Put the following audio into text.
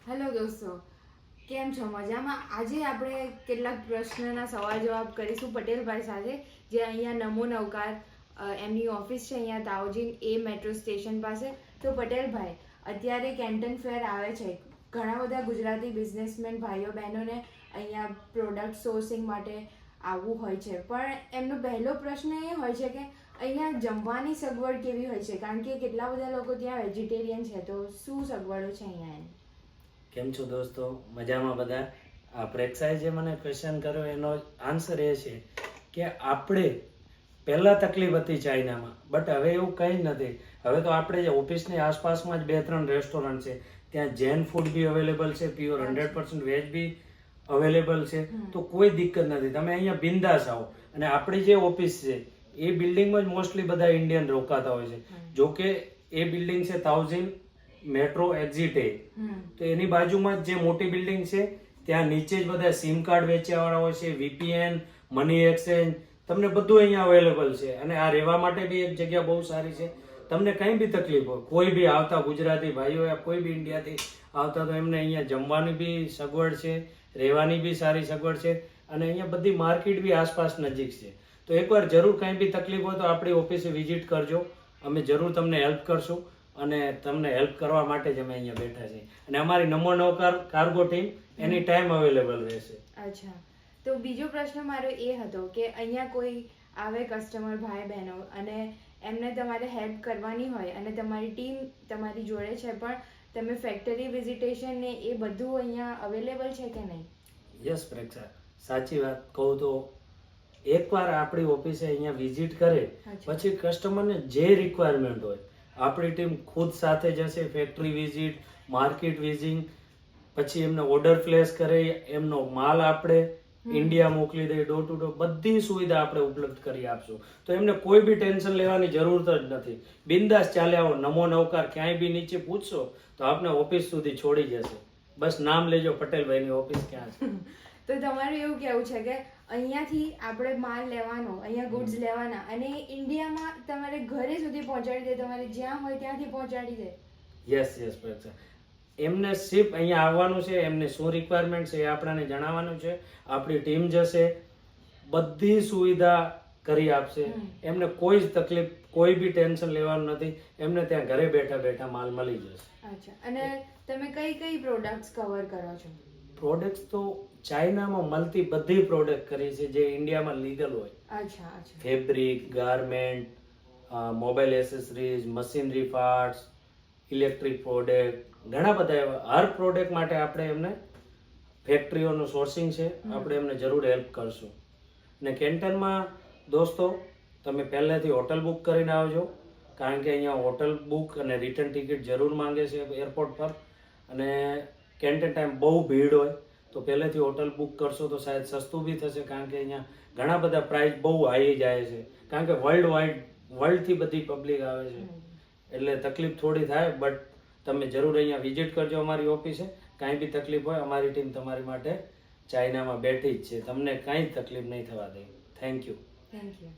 Hello દોસ્તો, કેમ છો? મજામાં? આજે આપણે કેટલાક પ્રશ્નના સવાલ જવાબ કરીશું પટેલભાઈ સાથે, જે અહીંયા નમો નવકાર એમની ઓફિસ છે અહીંયા તાવજીન એ મેટ્રો સ્ટેશન પાસે. તો પટેલભાઈ, અત્યારે કેન્ટન ફેર આવે છે. ઘણા બધા ગુજરાતી બિઝનેસમેન ભાઈઓ બહેનોને અહીંયા પ્રોડક્ટ સોર્સિંગ માટે આવવું હોય છે, પણ એમનો પહેલો પ્રશ્ન એ હોય છે કે અહીંયા જમવાની સગવડ કેવી હોય છે, કારણ કે કેટલા બધા લોકો ત્યાં વેજીટેરિયન છે. તો શું સગવડો છે અહીંયા એની? કેમ છો દોસ્તો? મજામાં બધા? આ પ્રેક્ષાએ જે મને ક્વેશ્ચન કર્યો એનો આન્સર એ છે કે આપણે પહેલાં તકલીફ હતી ચાઇનામાં, બટ હવે એવું કંઈ નથી. હવે તો આપણે જે ઓફિસની આસપાસમાં જ 2-3 રેસ્ટોરન્ટ છે, ત્યાં જૈન ફૂડ બી અવેલેબલ છે, પ્યોર 100% વેજ બી અવેલેબલ છે, તો કોઈ દિક્કત નથી. તમે અહીંયા બિંદાસ આવો. અને આપણી જે ઓફિસ છે એ બિલ્ડિંગમાં જ મોસ્ટલી બધા ઇન્ડિયન રોકાતા હોય છે. જોકે એ બિલ્ડિંગ છે તાવજીન મેટ્રો એક્ઝિટ એ, તો એની બાજુમાં જે મોટી બિલ્ડિંગ છે ત્યાં નીચે જ બધા સિમ કાર્ડ વેચવાવાળા હોય છે, VPN, મની એક્સચેન્જ, તમને બધું અહીંયા અવેલેબલ છે. અને આ રહેવા માટે બી એક જગ્યા બહુ સારી છે. તમને કંઈ બી તકલીફ હોય, કોઈ બી આવતા ગુજરાતી ભાઈઓ યા કોઈ બી ઇન્ડિયાથી આવતા, તો એમને અહીંયા જમવાની બી સગવડ છે, રહેવાની બી સારી સગવડ છે, અને અહીંયા બધી માર્કેટ બી આસપાસ નજીક છે. તો એકવાર જરૂર કંઈ બી તકલીફ હોય તો આપણી ઓફિસે વિઝિટ કરજો. અમે જરૂર તમને હેલ્પ કરશું, અને તમને હેલ્પ કરવા માટે જ અમે અહીંયા બેઠા છીએ. અને અમારી નમો નવકાર કાર્ગો ટીમ એની ટાઈમ અવેલેબલ રહેશે. અચ્છા, તો બીજો પ્રશ્ન મારો એ હતો કે અહીંયા કોઈ આવે કસ્ટમર ભાઈ બહેનો અને એમને તમારે હેલ્પ કરવાની હોય અને તમારી ટીમ તમારી જોડે છે, પણ તમે ફેક્ટરી વિઝિટેશન ને એ બધું અહીંયા અવેલેબલ છે કે નહીં? યસ પ્રેક્ષા, સાચી વાત કહું તો એકવાર આપણી ઓફિસે અહીંયા વિઝિટ કરે પછી કસ્ટમરને જે રિક્વાયરમેન્ટ હોય આપણી ટીમ ખુદ સાથે જશે. ફેક્ટરી વિઝિટ, માર્કેટ વિઝિટ, પછી એમને ઓર્ડર પ્લેસ કરે, એમનો માલ આપણે ઇન્ડિયા મોકલી દે, ડોર ટુ ડોર, બધી સુવિધા આપણે ઉપલબ્ધ કરી આપશું. તો એમને કોઈ બી ટેન્શન લેવાની જરૂર જ નથી. બિંદાસ ચાલે આવો. નમો નવકાર ક્યાંય બી નીચે પૂછશો તો આપને ઓફિસ સુધી છોડી જશે. બસ નામ લેજો, પટેલભાઈની ઓફિસ ક્યાં છે. તો તમારું એવું કહેવું છે કે અહીંયાથી આપણે માલ લેવાનો, અહીંયા ગુડ્સ લેવાના, અને ઇન્ડિયામાં તમારે ઘરે સુધી પહોંચાડી દે, તમારે જ્યાં હોય ત્યાંથી પહોંચાડી દે? યસ યસ પ્રેક્ષા, એમને સિર્ફ અહીંયા આવવાનું છે, એમને શું રિક્વાયરમેન્ટ છે એ આપણાને જણાવવાનું છે. આપણી ટીમ જશે, બધી સુવિધા કરી આપશે. એમને કોઈ જ તકલીફ, કોઈ બી ટેન્શન લેવાનું નથી. એમને ત્યાં ઘરે બેઠા બેઠા માલ મળી જશે. અચ્છા, અને તમે કઈ કઈ પ્રોડક્ટ્સ કવર કરો છો? પ્રોડક્ટ્સ તો ચાઇનામાં મળતી બધી પ્રોડક્ટ કરી છે જે ઇન્ડિયામાં લીગલ હોય. અચ્છા અચ્છા. Fabric, garment, mobile accessories, machinery parts, electric product, ઘણા બધા એવા. હર પ્રોડક્ટ માટે આપણે એમને ફેક્ટરીઓનું સોર્સિંગ છે, આપણે એમને જરૂર હેલ્પ કરશું. અને કેન્ટનમાં દોસ્તો તમે પહેલેથી હોટલ બુક કરીને આવજો, કારણ કે અહીંયા હોટલ બુક અને રિટર્ન ટિકિટ જરૂર માંગે છે એરપોર્ટ પર. અને કેન્ટન ટાઈમ બહુ ભીડ હોય તો પહેલેથી હોટલ બુક કરશો તો શાયદ સસ્તું બી થશે, કારણ કે અહીંયા ઘણા બધા પ્રાઇસ બહુ હાઈ જાય છે, કારણ કે વર્લ્ડથી બધી પબ્લિક આવે છે, એટલે તકલીફ થોડી થાય. બટ તમે જરૂર અહીંયા વિઝિટ કરજો અમારી ઓફિસે. કાંઈ બી તકલીફ હોય અમારી ટીમ તમારી માટે ચાઇનામાં બેઠી જ છે, તમને કાંઈ તકલીફ નહીં થવા દે. Thank you. Thank you.